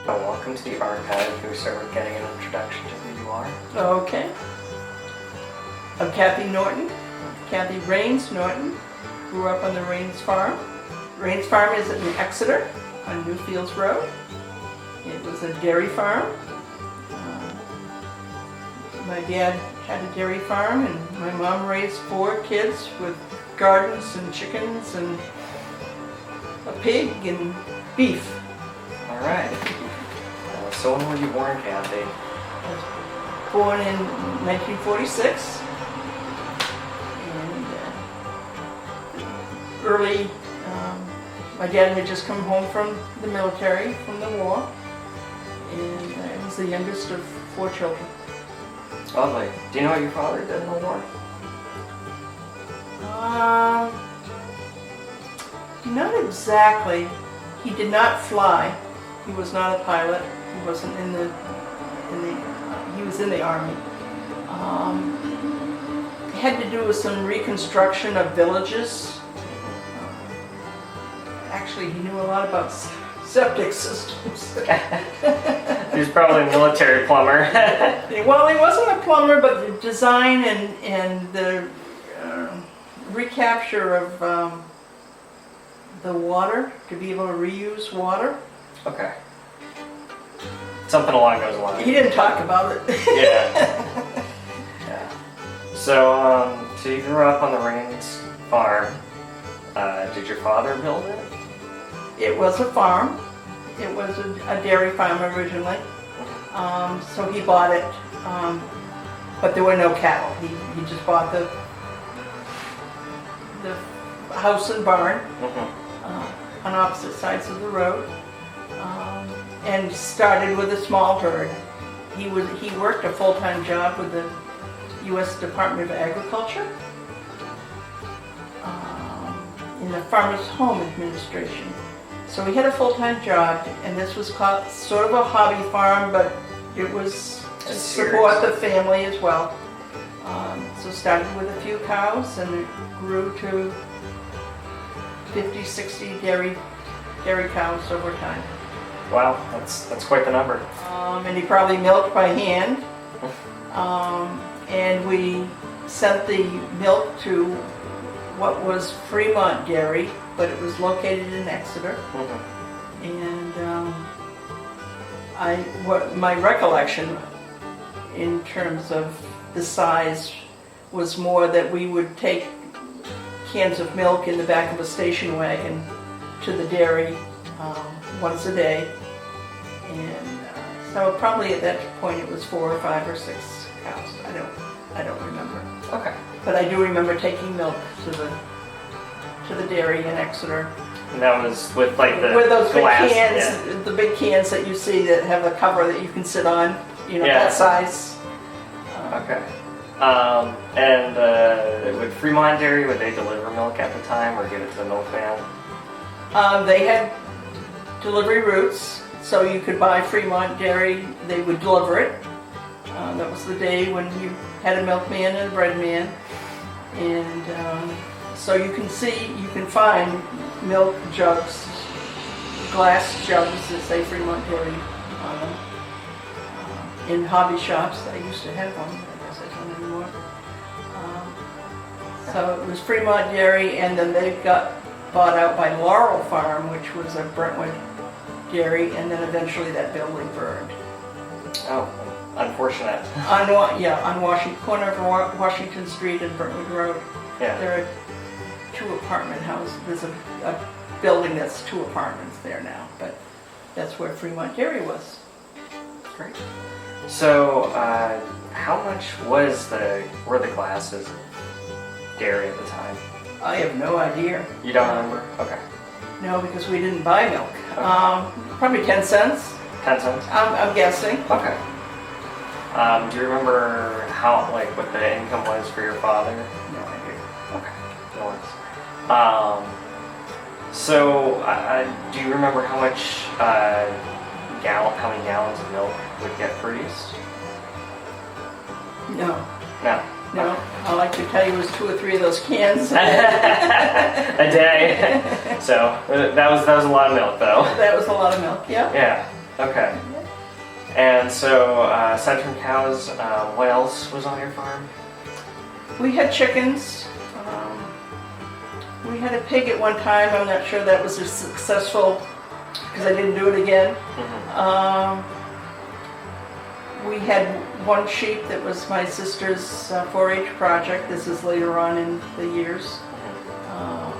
Well, welcome to the archive. Can we start with getting an introduction to who you are? Okay. I'm Kathy Norton, Kathy Raynes Norton. Grew up on the Raynes farm. Raynes farm is in Exeter on Newfields Road. It was a dairy farm. My dad had a dairy farm and my mom raised 4 kids with gardens and chickens and a pig and beef. All right. So when were you born, Kathy? I was born in 1946. And early, my dad had just come home from the military, from the war, and I was the youngest of 4 children. Lovely. Do you know what your father did in the war? Not exactly. He did not fly. He was not a pilot. He wasn't he was in the army. It had to do with some reconstruction of villages. Actually, he knew a lot about septic systems. He was probably a military plumber. Well, he wasn't a plumber, but the design and the recapture of the water, to be able to reuse water. Okay. Something along those lines. He didn't talk about it. Yeah. Yeah. So you grew up on the Raynes farm. Did your father build it? It was a farm. It was a dairy farm originally. So he bought it, but there were no cattle. He just bought the house and barn on opposite sides of the road, and started with a small herd. He worked a full-time job with the U.S. Department of Agriculture in the Farmers Home Administration. So he had a full-time job, and this was called sort of a hobby farm, but it was to support the family as well. So started with a few cows, and it grew to 50, 60 dairy cows over time. Wow, that's quite the number. And he probably milked by hand. And we sent the milk to what was Fremont Dairy, but it was located in Exeter. And what my recollection in terms of the size was more that we would take cans of milk in the back of a station wagon to the dairy once a day. And so probably at that point it was 4 or 5 or 6 cows. I don't remember. Okay. But I do remember taking milk to the dairy in Exeter. And that was with like the with those big glass, cans, the big cans that you see that have a cover that you can sit on, Yeah. that size. Okay. And with Fremont Dairy, would they deliver milk at the time or give it to the milkman? They had delivery routes, so you could buy Fremont Dairy. They would deliver it. That was the day when you had a milkman and a bread man, and so you can find milk jugs, glass jugs that say Fremont Dairy on them in hobby shops. I used to have one. I guess I don't anymore. So it was Fremont Dairy, and then they got bought out by Laurel Farm, which was a Brentwood dairy, and then eventually that building burned. Oh, unfortunate. On Washington, corner of Washington Street and Brentwood Road. Yeah. There are 2 apartment houses. There's a building that's 2 apartments there now, but that's where Fremont Dairy was. Great. So, how much were the glasses of dairy at the time? I have no idea. You don't remember? Okay. No, because we didn't buy milk. Okay. Probably 10 cents. 10 cents? I'm guessing. Okay. Do you remember what the income was for your father? No idea. Okay. No worries. So, do you remember how many gallons of milk would get produced? No. No. No, all I could tell you was 2 or 3 of those cans. A day. So that was a lot of milk, though. That was a lot of milk, yeah. Yeah. Okay. And so, aside from cows, what else was on your farm? We had chickens. We had a pig at one time. I'm not sure that was as successful because I didn't do it again. We had one sheep that was my sister's 4-H project. This is later on in the years. I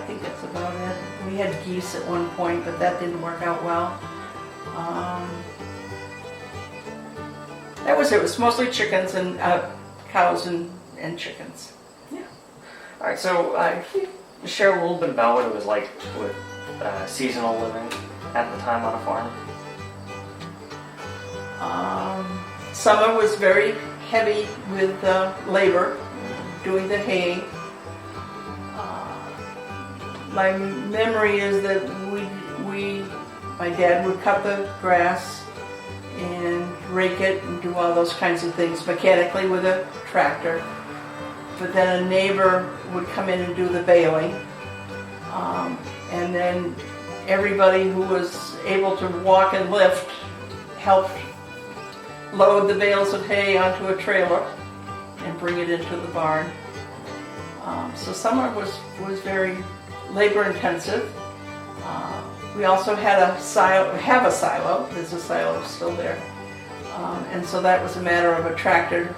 think that's about it. We had geese at one point, but that didn't work out well. That was it. It was mostly chickens and cows and chickens. Yeah. All right. So can you share a little bit about what it was like with seasonal living at the time on a farm? Summer was very heavy with labor, doing the hay. My memory is that my dad would cut the grass and rake it and do all those kinds of things mechanically with a tractor. But then a neighbor would come in and do the baling. And then everybody who was able to walk and lift helped load the bales of hay onto a trailer and bring it into the barn. So summer was very labor intensive. We also had a silo. There's a silo still there. And so that was a matter of a tractor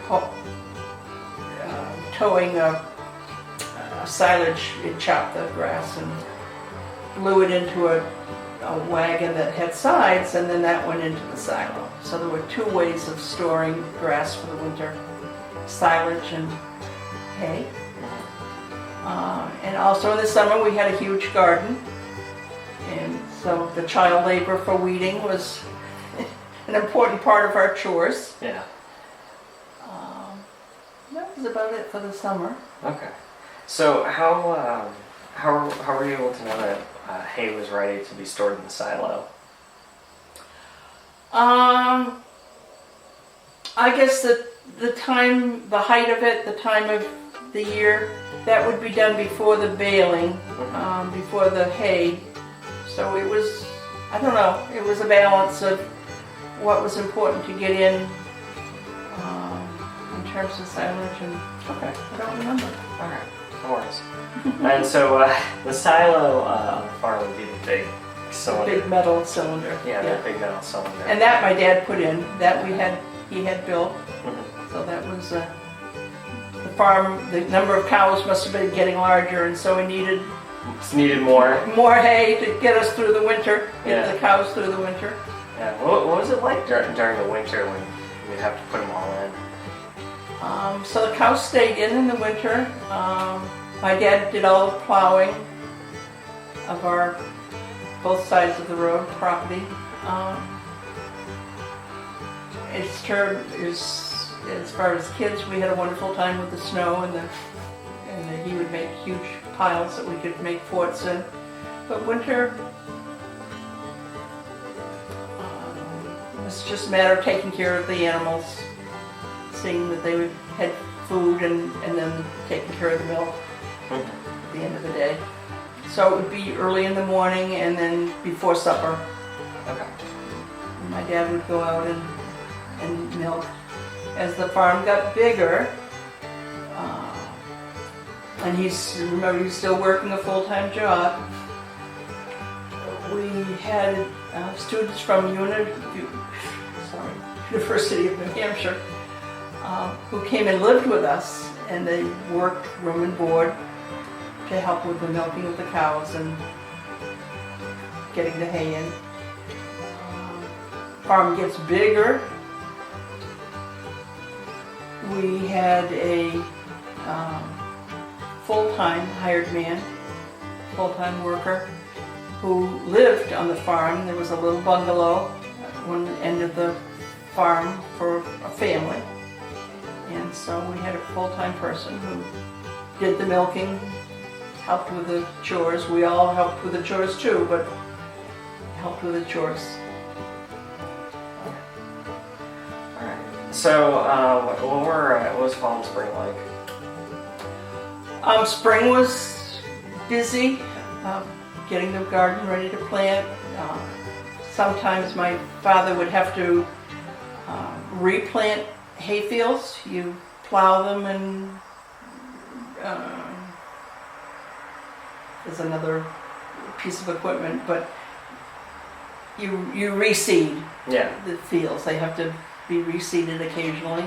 towing a silage. It chopped the grass and blew it into a wagon that had sides, and then that went into the silo. So there were 2 ways of storing grass for the winter: silage and hay. And also in the summer we had a huge garden, and so the child labor for weeding was an important part of our chores. Yeah. That was about it for the summer. Okay. So how were you able to know that hay was ready to be stored in the silo? I guess the height of it, the time of the year, that would be done before the baling, before the hay. So it was, I don't know, it was a balance of what was important to get in terms of silage, and Okay. I don't remember. All right. No worries. And so the silo on the farm would be the big cylinder. Big metal cylinder. Yeah, that big metal cylinder. And that my dad put in. That he had built. So that was the farm. The number of cows must have been getting larger, and so we needed more hay to get us through the winter. Get the cows through the winter. Yeah. What was it like during the winter when you'd have to put them all in? So the cows stayed in the winter. My dad did all the plowing of both sides of the road property. As far as kids, we had a wonderful time with the snow, and he would make huge piles that we could make forts in. But winter, it was just a matter of taking care of the animals, seeing that they had food, and then taking care of the milk at the end of the day. So it would be early in the morning and then before supper. Okay. My dad would go out and milk. As the farm got bigger, and he's still working a full-time job, we had students from University of New Hampshire who came and lived with us, and they worked room and board to help with the milking of the cows and getting the hay in. Farm gets bigger. We had a full-time hired man, full-time worker, who lived on the farm. There was a little bungalow at one end of the farm for a family. And so we had a full-time person who did the milking, helped with the chores. We all helped with the chores too, but helped with the chores. Alright. So, what was fall and spring like? Spring was busy, getting the garden ready to plant. Sometimes my father would have to replant hayfields. You plow them and there's another piece of equipment, but you reseed the fields. They have to be reseeded occasionally.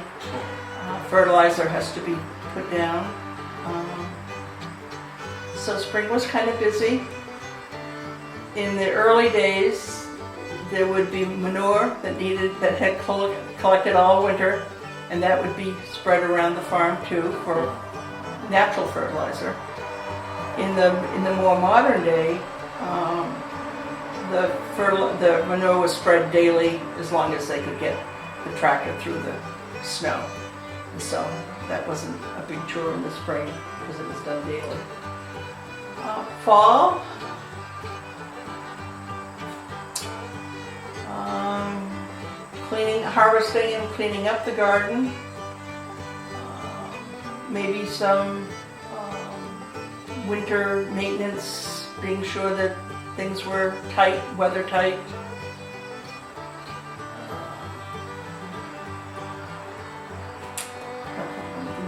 Fertilizer has to be put down. So spring was kind of busy. In the early days, there would be manure that had collected all winter, and that would be spread around the farm too for natural fertilizer. In the more modern day, the manure was spread daily as long as they could get the tractor through the snow. And so that wasn't a big chore in the spring because it was done daily. Fall, harvesting and cleaning up the garden. Maybe some winter maintenance, being sure that things were tight, weather tight.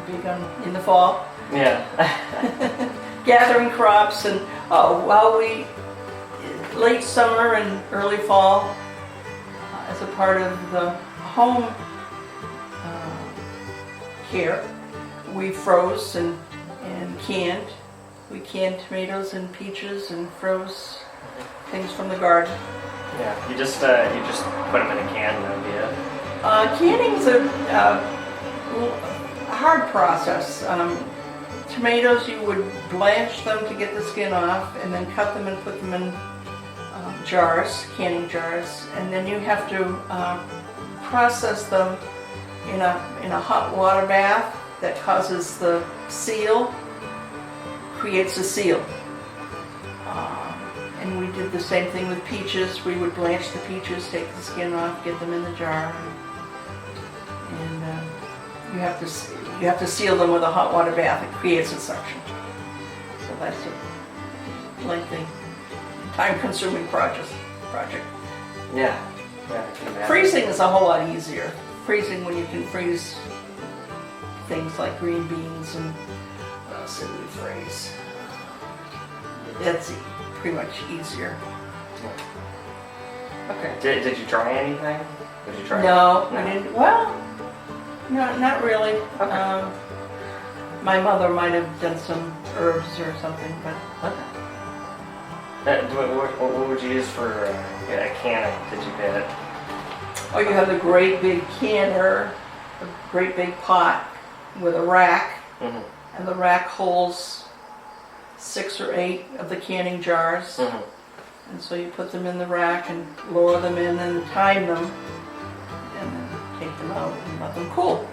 Big in the fall. Yeah. Gathering crops and late summer and early fall, as a part of the home care, we froze and canned. We canned tomatoes and peaches and froze things from the garden. Yeah, you just put them in a can, no idea. Canning's a hard process. Tomatoes, you would blanch them to get the skin off, and then cut them and put them in jars, canning jars, and then you have to process them in a hot water bath that causes the seal, creates a seal. And we did the same thing with peaches. We would blanch the peaches, take the skin off, get them in the jar, and you have to seal them with a hot water bath. It creates a suction. So that's a lengthy, time-consuming project. Yeah, I can imagine. Freezing is a whole lot easier. Freezing, when you can freeze things like green beans and what else did we freeze? That's pretty much easier. Okay. Did you try anything? Did you try? No, we didn't. Well, no, not really. Okay. My mother might have done some herbs or something, but. Okay. What would you use for a canning? Did you get? Oh, you have the great big canner, a great big pot with a rack, and the rack holds 6 or 8 of the canning jars. And so you put them in the rack and lower them in and time them, and then take them out and let them cool.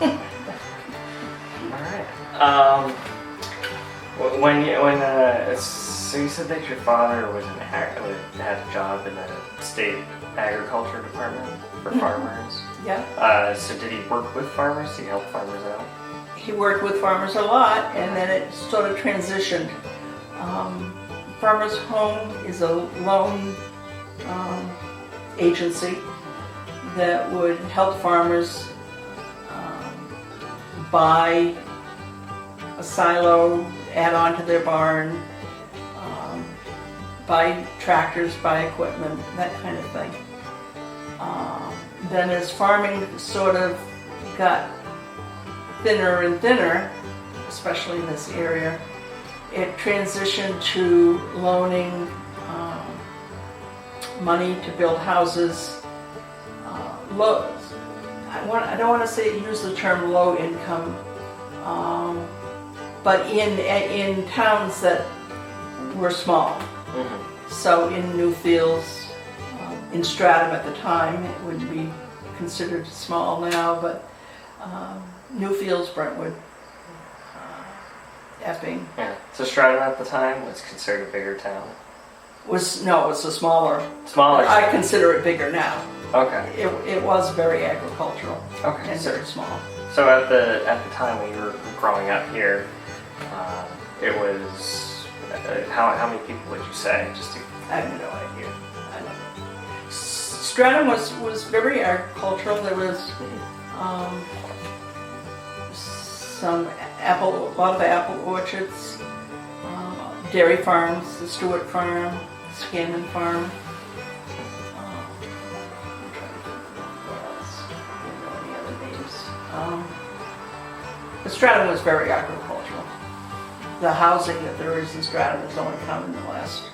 All right. So you said that your father had a job in the state agriculture department for farmers. Yeah. So did he work with farmers? Did he help farmers out? He worked with farmers a lot, and then it sort of transitioned. Farmers Home is a loan agency that would help farmers buy a silo, add on to their barn, buy tractors, buy equipment, that kind of thing. Then as farming sort of got thinner and thinner, especially in this area, it transitioned to loaning money to build houses. I don't want to say use the term low income, but in towns that were small. So in Newfields, in Stratham at the time, it would be considered small now, but Newfields, Brentwood, Epping. Yeah. So Stratham at the time was considered a bigger town. It was a smaller. Smaller. I consider it bigger now. Okay. it was very agricultural Okay. and very small. So at the time when you were growing up here, it was how many people would you say? Just to, I have no idea. I don't know. Stratham was very agricultural. There was a lot of apple orchards, dairy farms, the Stewart Farm, Scanlon Farm. I'm trying to think what else. I don't know any other names. But Stratham was very agricultural. The housing that there is in Stratham has only come in the last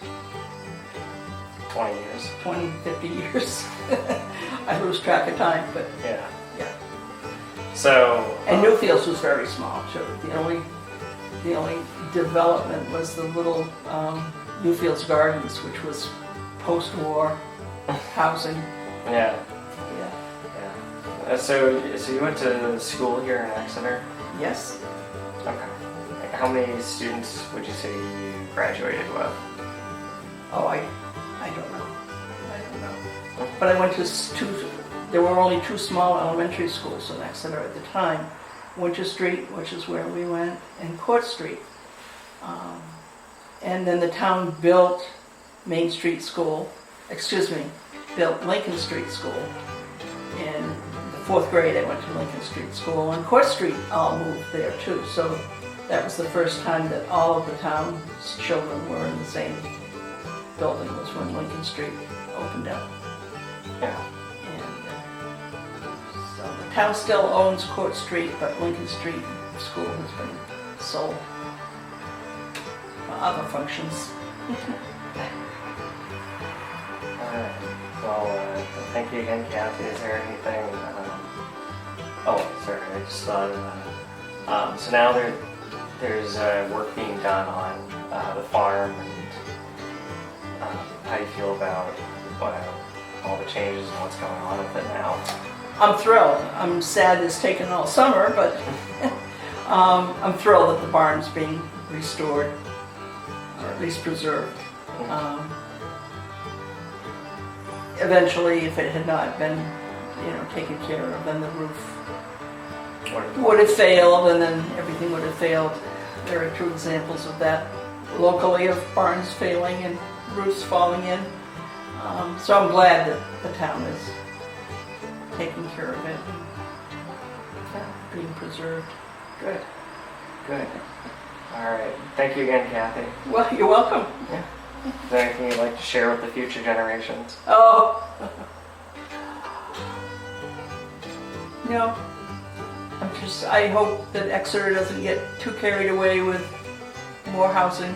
20 years. 20, 50 years. I lose track of time, but Yeah. yeah. So. And Newfields was very small too. The only development was the little Newfields Gardens, which was post-war housing. Yeah. Yeah. Yeah. So you went to school here in Exeter? Yes. Okay. How many students would you say you graduated with? Oh, I don't know. I don't know. But I went to there were only two small elementary schools in Exeter at the time. Winter Street, which is where we went, and Court Street. And then the town built Main Street School, built Lincoln Street School. In the 4th grade I went to Lincoln Street School, and Court Street all moved there too. So that was the first time that all of the town's children were in the same building, was when Lincoln Street opened up. Yeah. So the town still owns Court Street, but Lincoln Street School has been sold for other functions. Alright. Well, thank you again, Kathy. Is there anything? Oh, sorry. I just thought of so now there's work being done on the farm, and how do you feel about all the changes and what's going on with it now? I'm thrilled. I'm sad it's taken all summer, but I'm thrilled that the barn's being restored, or at least preserved. Eventually, if it had not been, taken care of, then the roof would have failed, and then everything would have failed. There are 2 examples of that locally, of barns failing and roofs falling in. So I'm glad that the town is taking care of it and being preserved. Good. Good. Alright. Thank you again, Kathy. Well, you're welcome. Yeah. Is there anything you'd like to share with the future generations? Oh. No. I hope that Exeter doesn't get too carried away with more housing.